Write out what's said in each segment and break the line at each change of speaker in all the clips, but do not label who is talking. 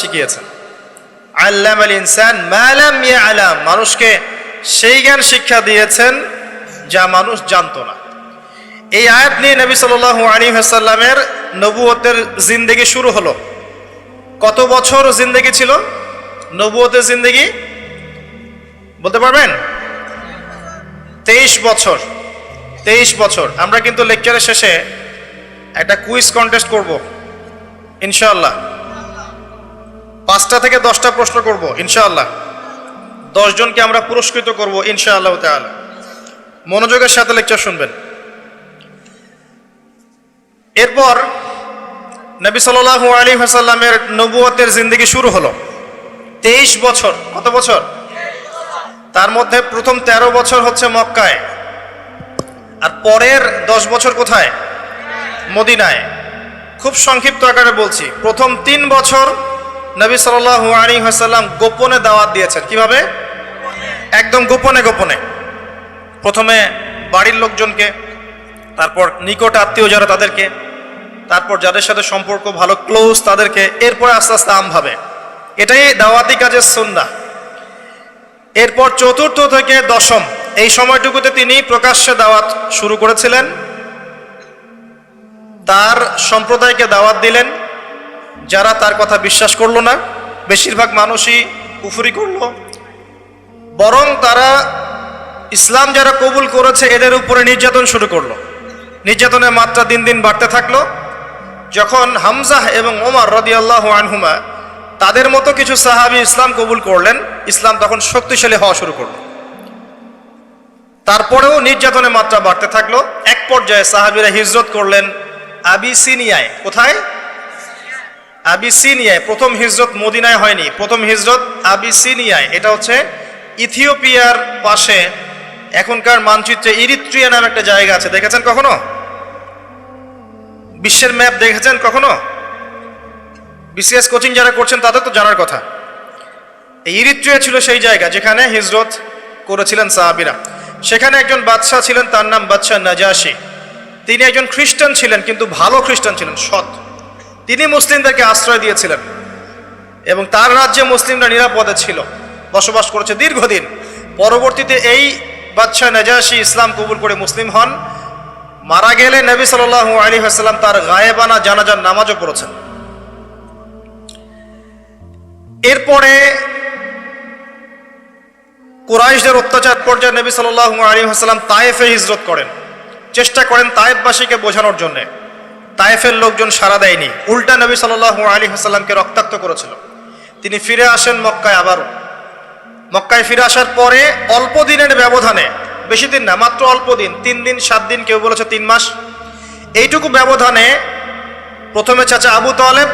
শিখিয়েছেন। আল্লামাল ইনসান মা লাম ইয়ালাম, মানুষকে সেই জ্ঞান শিক্ষা দিয়েছেন যা মানুষ জানতো না। এই আয়াত নিয়ে নবী সাল্লাল্লাহু আলাইহি ওয়াসাল্লামের নবুয়তের জিন্দেগি শুরু হলো। কত বছর জিন্দেগি ছিল নবুয়তের জিন্দেগি বলতে পারবেন? 23 বছর। 23 বছর। আমরা কিন্তু লেকচারের শেষে একটা কুইজ কন্টেস্ট করব ইনশাআল্লাহ। 5টা থেকে 10টা প্রশ্ন করব ইনশাআল্লাহ। 10 জনকে আমরা পুরস্কৃত করব ইনশাআল্লাহ তাআলা। মনোযোগের সাথে লেকচার শুনবেন। এরপর নবী সাল্লাল্লাহু আলাইহি ওয়াসাল্লামের নবুয়তের জিন্দেগি শুরু হলো। 23 বছর। কত বছর? তার মধ্যে প্রথম 13 বছর হচ্ছে মক্কায়, আর পরের 10 বছর কোথায়? মদিনায়। খুব সংক্ষিপ্ত আকারে বলছি, প্রথম 3 বছর নবী সাল্লাল্লাহু আলাইহি ওয়াসাল্লাম গোপনে দাওয়াত দিয়েছেন। কিভাবে? একদম গোপনে গোপনে। প্রথমে বাড়ির লোকজনকে, তারপর নিকট আত্মীয় যারা তাদেরকে, তারপর যাদের সাথে সম্পর্ক ভালো ক্লোজ তাদেরকে, এরপর আস্তে আস্তে আমভাবে। এটাই দাওয়াতি কাজের সুন্নাহ। এরপর 4র্থ থেকে 10ম এই সময়টুকুতে তিনি প্রকাশ্যে দাওয়াত শুরু করেছিলেন। তার সম্প্রদায়কে দাওয়াত দিলেন, যারা তার কথা বিশ্বাস করলো না। বেশিরভাগ মানুষই কুফরি করলো, বরং তারা ইসলাম যারা কবুল করেছে এদের উপরে নির্যাতন শুরু করলো। নির্যাতনের মাত্রা দিন দিন বাড়তে থাকলো। যখন হামজাহ এবং ওমর রাদিয়াল্লাহু আনহুমা তাদের মতো কিছু সাহাবী ইসলাম কবুল করলেন, ইসলাম তখন শক্তিশালী হওয়া শুরু করলো। তারপরেও নির্যাতনের মাত্রা বাড়তে থাকলো। এক পর্যায়ে সাহাবীরা হিজরত করলেন আবিসিনিয়ায়। কোথায়? আবিসিনিয়ায়। প্রথম হিজরত মদিনায় হয়নি, প্রথম হিজরত আবিসিনিয়ায়। এটা হচ্ছে ইথিওপিয়ার পাশে, এখনকার মানচিত্রে ইরিত্রিয়া নামে একটা জায়গা আছে। দেখেছেন কখনো? বিশ্বের ম্যাপ দেখেছেন কখনো? বিসিএস কোচিং যারা করছেন তাদের তো জানার কথা। এই ইরিত্রিয়া ছিল সেই জায়গা যেখানে হিজরত করেছিলেন সাহাবীরা। সেখানে একজন বাদশাহ ছিলেন, তার নাম বাদশাহ নাজাশী। তিনি একজন খ্রিস্টান ছিলেন, কিন্তু ভালো খ্রিস্টান ছিলেন, সৎ। তিনি মুসলিমদেরকে আশ্রয় দিয়েছিলেন এবং তার রাজ্যে মুসলিমরা নিরাপদে ছিল, বসবাস করেছে দীর্ঘদিন। পরবর্তীতে এই বাদশাহ নাজাশী ইসলাম কবুল করে মুসলিম হন। মারা গেলে নবী সাল্লাল্লাহু আলাইহি ওয়াসাল্লাম তার গায়েবানা জানাজার নামাজও পড়েছেন। এরপরে কুরাইশদের অত্যাচার পর্যায়ে নবী সাল্লাল্লাহু আলাইহি ওয়াসাল্লাম তায়েফে হিজরত করেন। চেষ্টা করেন তায়েফবাসীকে বোঝানোর জন্য। তায়েফের লোকজন সাড়া দেয়নি, উল্টা নবী সাল্লাল্লাহু আলাইহি ওয়াসাল্লামকে রক্তাক্ত করেছিল। তিনি ফিরে আসেন মক্কায়। আবারও মক্কায় ফিরে আসার পরে অল্প দিনের ব্যবধানে, বেশি দিন না, মাত্র অল্প দিন, 3 দিন 7 দিন, কেউ বলেছে 3 মাস, এইটুকু ব্যবধানে প্রথমে চাচা আবু তালেব,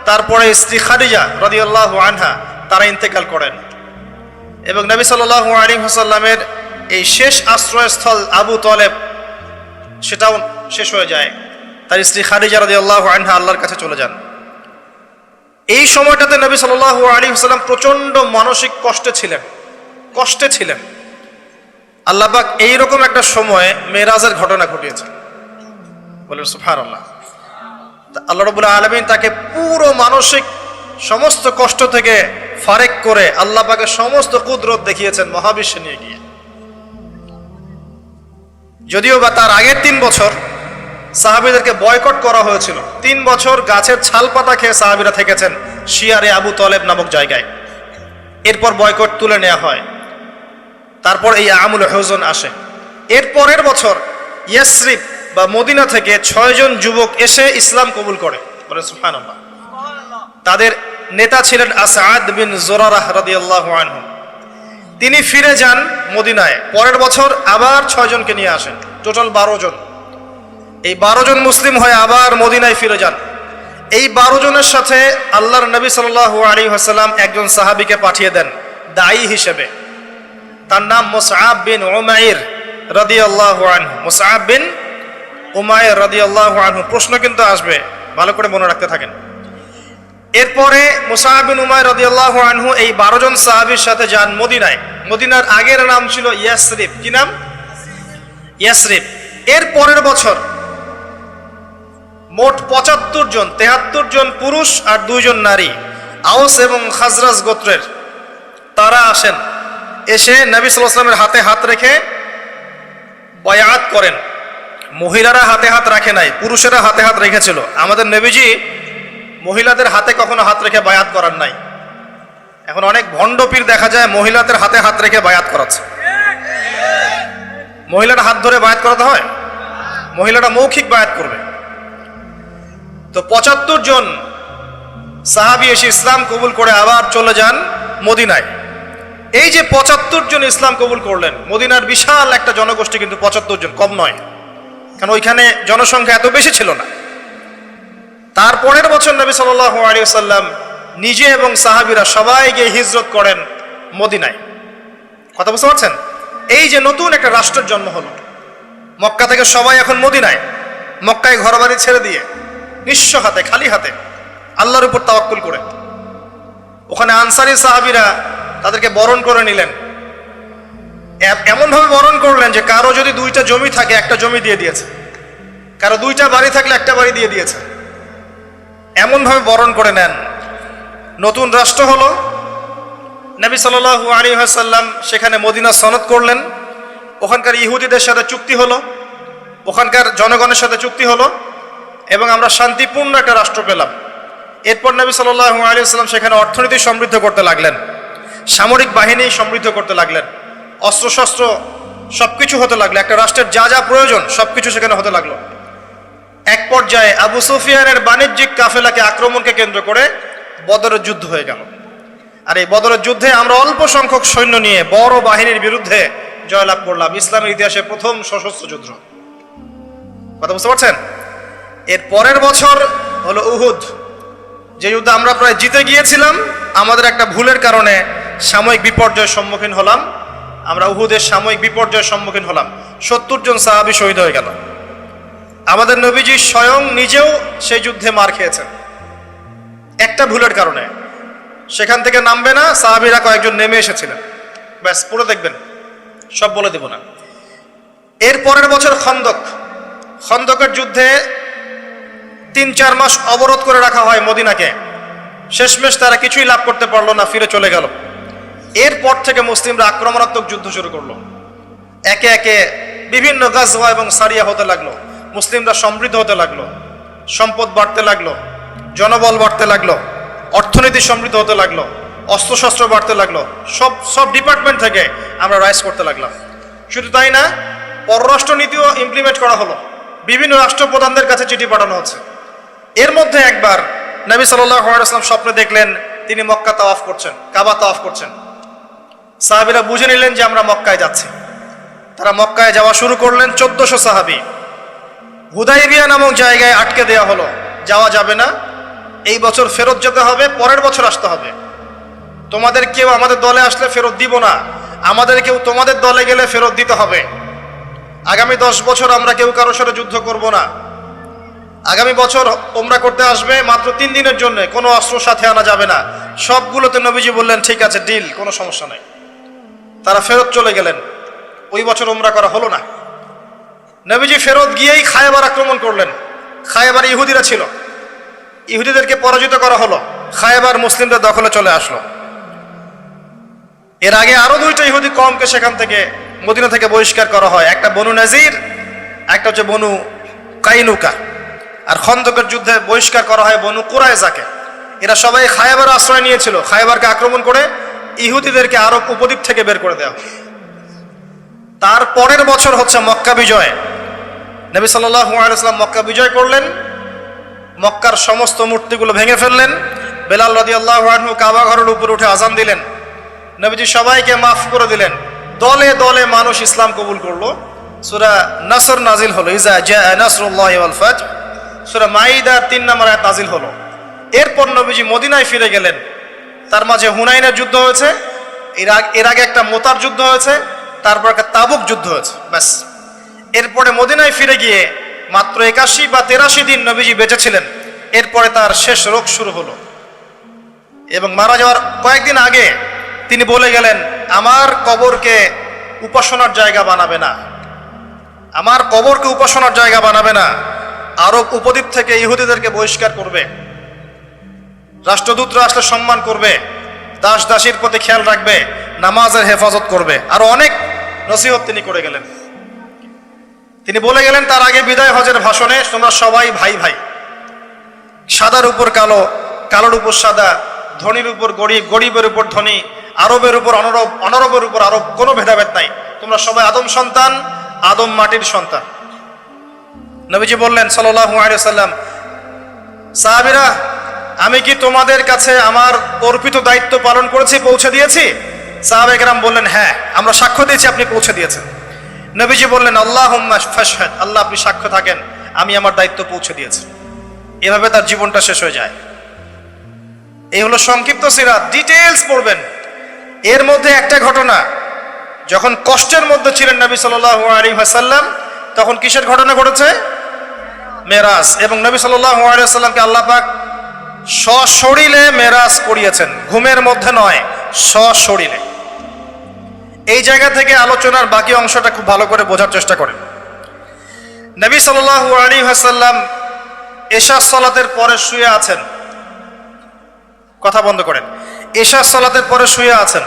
তারপরে স্ত্রী খাদিজা রাদিয়াল্লাহু আনহা, তারা ইন্তেকাল করেন। এবং নবী সাল্লাল্লাহু আলাইহি ওয়াসাল্লামের এই শেষ আশ্রয়স্থল আবু তালেব, সেটাও শেষ হয়ে যায়। তার স্ত্রী খাদিজা রাদিয়াল্লাহু আনহা আল্লাহর কাছে চলে যান। এই সময়টাতে নবী সাল্লাল্লাহু আলাইহি ওয়াসাল্লাম প্রচন্ড মানসিক কষ্টে ছিলেন। আল্লাহ পাক এইরকম একটা সময়ে মেরাজের ঘটনা ঘটিয়েছেন। বলেন সুবহানাল্লাহ। আল্লাহ রাব্বুল আলামিন তাকে পুরো মানসিক সমস্ত কষ্ট থেকে ফারেক করে আল্লাহ পাকের সমস্ত কুদরত দেখিয়েছেন মহাবিশ্বে নিয়ে গিয়ে। যদিও বা তার আগের 3 বছর সাহাবীদেরকে বয়কট করা হয়েছিল। 3 বছর গাছের ছাল পাতা খেয়ে সাহাবীরা থেকেছেন শিয়ারে আবু তালেব নামক জায়গায়। এরপর বয়কট তুলে নেওয়া হয়। তারপর এই আমুল হুজন আসে। এর পরের বছর ইয়াসরিব বা মদিনা থেকে 6 জন যুবক এসে ইসলাম কবুল করে। বলে সুবহানাল্লাহ। তাদের নেতা ছিলেন আসাদ বিন জুরারাহ রাদিয়াল্লাহু আনহু। তিনি ফিরে যান মদিনায়। পরের বছর আবার 6 জনকে নিয়ে আসেন, টোটাল 12 জন। এই 12 জন মুসলিম হয়ে আবার মদিনায় ফিরে যান। এই 12 জনের সাথে আল্লাহর নবী সাল্লাল্লাহু আলাইহি ওয়াসাল্লাম একজন সাহাবীকে পাঠিয়ে দেন দায়ী হিসেবে। তার নাম মুসআব বিন উমাইর রাদিয়াল্লাহু আনহু। মুসআব বিন উমাইর রাদিয়াল্লাহু আনহু। প্রশ্ন কিন্তু আসবে, ভালো করে মনে রাখতে থাকেন। এরপরে মুসআব বিন উমাইর রাদিয়াল্লাহু আনহু এই 12 জন সাহাবীর সাথে যান মদিনায়। মদিনার আগের নাম ছিল ইয়াসরিব। কি নাম? ইয়াসরিব। এর পরের বছর মোট 75 জন, 73 জন পুরুষ আর 2 জন নারী আওস এবং খাজরাজ গোত্রের তারা আসেন, এসে নবী সাল্লাল্লাহু আলাইহি ওয়াসাল্লামের হাতে হাত রেখে বায়াত করেন। মহিলারা হাতে হাত রাখে নাই, পুরুষেরা হাতে হাত রেখেছিল। আমাদের নবীজি মহিলাদের হাতে কখনো হাত রেখে বায়াত করার নাই। এখন অনেক ভণ্ড পীর দেখা যায় মহিলাদের হাতে হাত রেখে বায়াত করাচ্ছে। মহিলারা হাত ধরে বায়াত করাতে হয়? মহিলারা মৌখিক বায়াত করবে। তো ৭৫ জন সাহাবী এসে ইসলাম কবুল করে আবার চলে যান মদিনায়। এই যে ৭৫ জন ইসলাম কবুল করলেন, মদিনার বিশাল একটা জনগোষ্ঠী, কিন্তু ৭৫ জন কম নয়, কারণ ওইখানে জনসংখ্যা এত বেশি ছিল না। তারপরের বছর নবী সাল্লাল্লাহু আলাইহি ওয়াসাল্লাম নিজে এবং সাহাবীরা সবাই গিয়ে হিজরত করেন মদিনায়। কথা বুঝতে পারছেন? এই যে নতুন একটা রাষ্ট্রের জন্ম হলো, মক্কা থেকে সবাই এখন মদিনায়, মক্কায় ঘরবাড়ি ছেড়ে দিয়ে নিঃস্ব হাতে, খালি হাতে, আল্লাহর উপর তাওয়াক্কুল করে। ওখানে আনসারী সাহাবীরা তাদেরকে বরণ করে নিলেন। এমনভাবে বরণ করলেন যে কারো যদি 2টা জমি থাকে একটা জমি দিয়ে দিয়েছে, কারো 2টা বাড়ি থাকলে একটা বাড়ি দিয়ে দিয়েছে। এমনভাবে বরণ করে নেন। নতুন রাষ্ট্র হলো। নবী সাল্লাল্লাহু আলাইহি ওয়াসাল্লাম সেখানে মদিনা সনদ করলেন। ওখানকার ইহুদিদের সাথে চুক্তি হলো, ওখানকার জনগণের সাথে চুক্তি হলো, এবং আমরা শান্তিপূর্ণ একটা রাষ্ট্র পেলাম। এরপর নবী সাল্লাল্লাহু আলাইহি ওয়াসাল্লাম সেখানে অর্থনীতি সমৃদ্ধ করতে লাগলেন, সামরিক বাহিনী সমৃদ্ধ করতে লাগলেন, অস্ত্রশস্ত্র সবকিছু হতে লাগলো। একটা রাষ্ট্রের যা যা প্রয়োজন সবকিছু সেখানে হতে লাগলো। এক পর্যায়ে আবু সুফিয়ানের বাণিজ্যিক কাফেলাকে আক্রমণকে কেন্দ্র করে বদরের যুদ্ধ হয়ে গেল। আর এই বদরের যুদ্ধে আমরা অল্প সংখ্যক সৈন্য নিয়ে বড় বাহিনীর বিরুদ্ধে জয়লাভ করলাম। ইসলামের ইতিহাসে প্রথম সশস্ত্র যুদ্ধ। কথা বুঝতে পারছেন? এর পরের বছর হলো উহুদ, যে যুদ্ধে আমরা প্রায় জিতে গিয়েছিলাম। আমাদের একটা ভুলের কারণে সাময়িক বিপর্যয়ের সম্মুখীন হলাম। আমরা উহুদের সাময়িক বিপর্যয়ের সম্মুখীন হলাম। ৭০ জন সাহাবী শহীদ হয়ে গেল। আমাদের নবীজি স্বয়ং নিজেও সেই যুদ্ধে মার খেয়েছেন একটা ভুলের কারণে। সেখান থেকে নামবে না, সাহাবীরা কয়েকজন নেমে এসেছিলেন। ব্যাস, পড়ে দেখবেন, সব বলে দেব না। এর পরের বছর খন্দকের যুদ্ধে ৩-৪ মাস অবরোধ করে রাখা হয় মদিনাকে। শেষমেশ তারা কিছুই লাভ করতে পারলো না, ফিরে চলে গেল। এরপর থেকে মুসলিমরা আক্রমণাত্মক যুদ্ধ শুরু করলো। একে একে বিভিন্ন গাজওয়া এবং সারিয়া হতে লাগলো। মুসলিমরা সমৃদ্ধ হতে লাগলো, সম্পদ বাড়তে লাগলো, জনবল বাড়তে লাগলো, অর্থনীতি সমৃদ্ধ হতে লাগলো, অস্ত্রশস্ত্র বাড়তে লাগলো। সব ডিপার্টমেন্ট থেকে আমরা রাইজ করতে লাগলাম। শুধু তাই না, পররাষ্ট্র নীতিও ইমপ্লিমেন্ট করা হলো। বিভিন্ন রাষ্ট্রপ্রধানদের কাছে চিঠি পাঠানো হচ্ছে। এর মধ্যে একবার নবী সাল্লাল্লাহু আলাইহি ওয়াসাল্লাম স্বপ্নে দেখলেন তিনি মক্কা তাওয়াফ করছেন, কাবা তাওয়াফ করছেন। সাহাবীরা বুঝে নিলেন যে আমরা মক্কায় যাচ্ছি। তারা মক্কায় যাওয়া শুরু করলেন। ১৪০০ সাহাবী হুদাইবিয়া নামক জায়গায় আটকে দেওয়া হলো, যাওয়া যাবে না, এই বছর ফেরত যেতে হবে, পরের বছর আসতে হবে। তোমাদের কেউ আমাদের দলে আসলে ফেরত দিব না, আমাদের কেউ তোমাদের দলে গেলে ফেরত দিতে হবে। আগামী 10 বছর আমরা কেউ কারোর সাথে যুদ্ধ করব না। আগামী বছর ওমরা করতে আসবে মাত্র 3 দিনের জন্য, কোনো অস্ত্র সাথে আনা যাবে না। সবগুলোতে নবীজি বললেন ঠিক আছে, ডিল, কোনো সমস্যা নাই। তারা ফেরত চলে গেলেন। ওই বছর ওমরা করা হলো না। নবীজি ফেরত গিয়েই খায়বার আক্রমণ করলেন। খায়বার ইহুদিরা ছিল, ইহুদিদেরকে পরাজিত করা হলো। খায়বার মুসলিমদের দখলে চলে আসলো। এর আগে আরো 2টা ইহুদি কওমকে সেখান থেকে, মদিনা থেকে বহিষ্কার করা হয়। একটা বনু নাজির, একটা হচ্ছে বনু কাইনুকা। আর খন্দকের যুদ্ধে বহিষ্কার করা হয় বনু কুরাইজাকে। এরা সবাই খায়বার আশ্রয় নিয়েছিল। খায়বারকে আক্রমণ করে ইহুদিদেরকে আরব উপদ্বীপ থেকে বের করে দেওয়া। তার পরের বছর হচ্ছে মক্কা বিজয়। নবী সাল্লাল্লাহু আলাইহি ওয়াসাল্লাম মক্কা বিজয় করলেন। মক্কার সমস্ত মূর্তিগুলো ভেঙে ফেললেন। বেলাল রাদিয়াল্লাহু আনহু কাবা ঘরের উপর উঠে আযান দিলেন। নবীজি সবাইকে মাফ করে দিলেন। দলে দলে মানুষ ইসলাম কবুল করলো। সূরা নাসর নাজিল হলো, ইজা জাআ নাসরুল্লাহি ওয়াল ফাতহ। সূরা মাইদার 3 নম্বর আয়াত নাজিল হলো। এরপর নবীজি মদিনায় ফিরে গেলেন। তার মাঝে হুনাইনের যুদ্ধ হয়েছে, এর আগে একটা মোতার যুদ্ধ হয়েছে, তারপর একটা তাবুক যুদ্ধ হয়েছে। ব্যাস, এরপরে মদিনায় ফিরে গিয়ে মাত্র 81 বা 83 দিন নবীজি বেঁচে ছিলেন। এরপরে তার শেষ রোগ শুরু হলো এবং মারা যাওয়ার কয়েকদিন আগে তিনি বলে গেলেন, আমার কবরকে উপাসনার জায়গা বানাবে না, আমার কবরকে উপাসনার জায়গা বানাবে না, আরব উপদ্বীপ থেকে ইহুদিদেরকে বহিষ্কার করবে। রাষ্ট্রদূতরা আসলে সম্মান করবে, দাস দাসীর প্রতি খেয়াল রাখবে, নামাজের হেফাজত করবে, আরো অনেক নসিহত তিনি করে গেলেন। তিনি বলে গেলেন তার আগে বিদায় হজের ভাষণে, তোমরা সবাই ভাই ভাই, সাদার উপর কালো, কালোর উপর সাদা, ধনীর উপর গরিব, গরিবের উপর ধনী, আরবের উপর অনরব, অনরবের উপর আরব, কোনো ভেদাভেদ নাই, তোমরা সবাই আদম সন্তান, আদম মাটির সন্তান। নবীজি বললেন সাল্লাল্লাহু আলাইহি ওয়াসাল্লাম, সাহাবীরা আমি কি তোমাদের কাছে আমার অর্পিত দায়িত্ব পালন করেছি, পৌঁছে দিয়েছি? সাহাবায়ে কেরাম বললেন হ্যাঁ, আমরা সাক্ষ্য দিয়েছি আপনি পৌঁছে দিয়েছেন। নবীজি বললেন আল্লাহুম্মা ফাশহাদ, আল্লাহ আপনি সাক্ষ্য থাকেন আমি আমার দায়িত্ব পৌঁছে দিয়েছি। এভাবে তার জীবনটা শেষ হয়ে যায়। এই হলো সংক্ষিপ্ত সিরাত, ডিটেইলস পড়বেন। এর মধ্যে একটা ঘটনা, যখন কষ্টের মধ্যে ছিলেন নবী সাল্লাল্লাহু আলাইহি ওয়াসাল্লাম, তখন কিসের ঘটনা ঘটেছে? মেরাজ। এবং নবী সাল্লাল্লাহু আলাইহি ওয়াসাল্লামকে আল্লাহ পাক সশরীরে মেরাজ করিয়েছেন, ঘুমের মধ্যে নয়, সশরীরে। এই জায়গা থেকে আলোচনার বাকি অংশটা খুব ভালো করে বোঝার চেষ্টা করেন। নবী সাল্লাল্লাহু আলাইহি ওয়াসাল্লাম এশা সালাতের পরে শুয়ে আছেন, কথা বন্ধ করেন, এশা সালাতের পরে শুয়ে আছেন,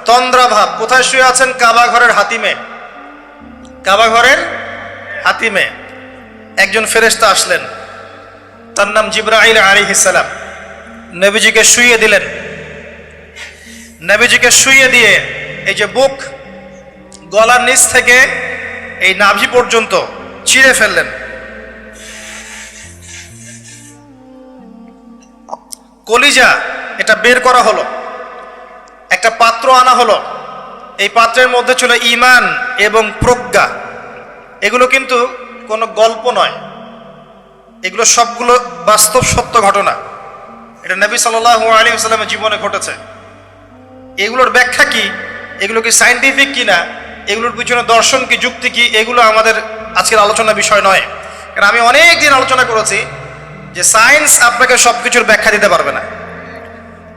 তন্দ্রা ভাব। কোথায় শুয়ে আছেন? কাবা ঘরের হাতিমে। কাবা ঘরের হাতিমে একজন ফেরেশতা আসলেন, তার নাম জিবরাইল আলাইহিস সালাম। নবীজিকে শুইয়ে দিলেন। নবীজিকে শুইয়ে দিয়ে এই যে বুক, গলার নিচ থেকে এই নাভি পর্যন্ত চিরে ফেললেন। কলিজা এটা বের করা হলো, একটা পাত্র আনা হলো। এই পাত্রের মধ্যে ছিল ঈমান এবং প্রজ্ঞা। এগুলো কিন্তু কোনো গল্প নয়, এগুলো সবগুলো বাস্তব সত্য ঘটনা। এটা নবী সাল্লাল্লাহু আলাইহি ওয়াসাল্লামের জীবনে ঘটেছে। এগুলোর ব্যাখ্যা কি, এগুলো কি সায়েন্টিফিক কিনা, এগুলোর পিছনে দর্শন কি, যুক্তি কি, এগুলো আমাদের আজকের আলোচনার বিষয় নয়। কারণ আমি অনেক দিন আলোচনা করেছি যে সায়েন্স আপনাকে সব কিছুর ব্যাখ্যা দিতে পারবে না।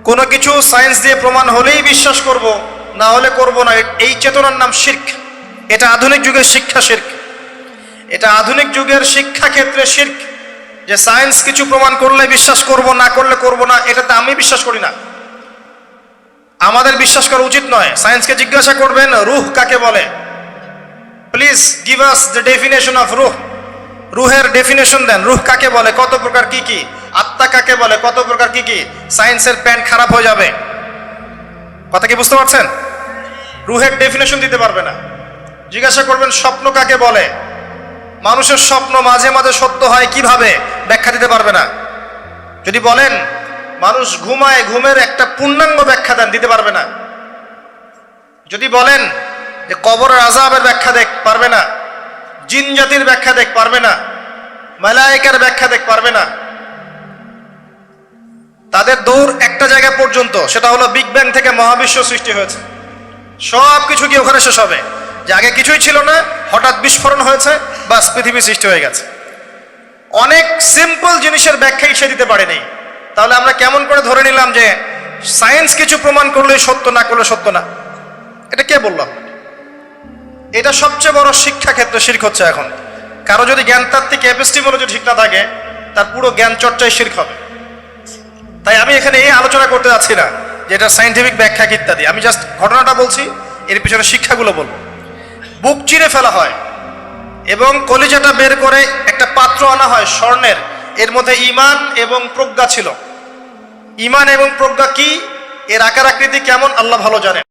কোনো কিছু সায়েন্স দিয়ে প্রমাণ হলেই বিশ্বাস করব, না হলে করব না, এই চেতনার নাম শিরক। এটা আধুনিক যুগের শিক্ষা শিরক, এটা আধুনিক যুগের শিক্ষা ক্ষেত্রে শিরক। যে সায়েন্স কিছু প্রমাণ করলে বিশ্বাস করব, না করলে করব না, এটাতে আমি বিশ্বাস করি না, আমাদের বিশ্বাস করা উচিত নয়। সায়েন্সকে জিজ্ঞাসা করবেন রূহ কাকে বলে, please give us the definition of রূহ। রূহের ডেফিনেশন দেন, রূহ কাকে বলে, কত প্রকার কি কি, আত্মা কাকে বলে, কত প্রকার কি কি। সায়েন্সের প্যান্ট খারাপ হয়ে যাবে। কথা কি বুঝতে পারছেন? রূহের ডেফিনেশন দিতে পারবে না। জিজ্ঞাসা করবেন স্বপ্ন কাকে বলে, মানুষের স্বপ্ন মাঝে মাঝে সত্য হয় কিভাবে, ব্যাখ্যা দিতে পারবে না। যদি বলেন মানুষ ঘুমায়, ঘুমের একটা পূর্ণাঙ্গ ব্যাখ্যা দেন, দিতে পারবে না। যদি বলেন যে কবরের আযাবের ব্যাখ্যা দেখ, পারবে না। জিন জাতির ব্যাখ্যা দেখ, পারবে না। মালায়েকার ব্যাখ্যা দেখ, পারবে না। তাদের দৌড় একটা জায়গা পর্যন্ত, সেটা হলো বিগ ব্যাং থেকে মহাবিশ্ব সৃষ্টি হয়েছে। সব কিছু কি ওখানে শেষ হবে? যে আগে কিছুই ছিল না, হঠাৎ বিস্ফোরণ হয়েছে, বাস পৃথিবী সৃষ্টি হয়ে গেছে। অনেক সিম্পল জিনিসের ব্যাখ্যাই সে দিতে পারেনি। তাহলে আমরা কেমন করে ধরে নিলাম যে সায়েন্স কিছু প্রমাণ করলে সত্য, না করলে সত্য না? এটা কে বলল? এটা সবচেয়ে বড় শিক্ষা ক্ষেত্রে শিরক হচ্ছে এখন। কারো যদি জ্ঞানতাত্ত্বিক এপিস্টিমোলজি ঠিক না থাকে, তার পুরো জ্ঞান চর্চায় শিরক হবে। তাই আমি এখানে এই আলোচনা করতে যাচ্ছি না যে এটা সায়েন্টিফিক ব্যাখ্যা ইত্যাদি, আমি জাস্ট ঘটনাটা বলছি, এর পিছনে শিক্ষাগুলো বলবো। বুক চিরে ফেলা হয় এবং কলিজাটা বের করে একটা পাত্র আনা হয় স্বর্ণের, এর মধ্যে ঈমান এবং প্রজ্ঞা ছিল। ঈমান এবং প্রজ্ঞা কি, এর আকার আকৃতি কেমন, আল্লাহ ভালো জানেন।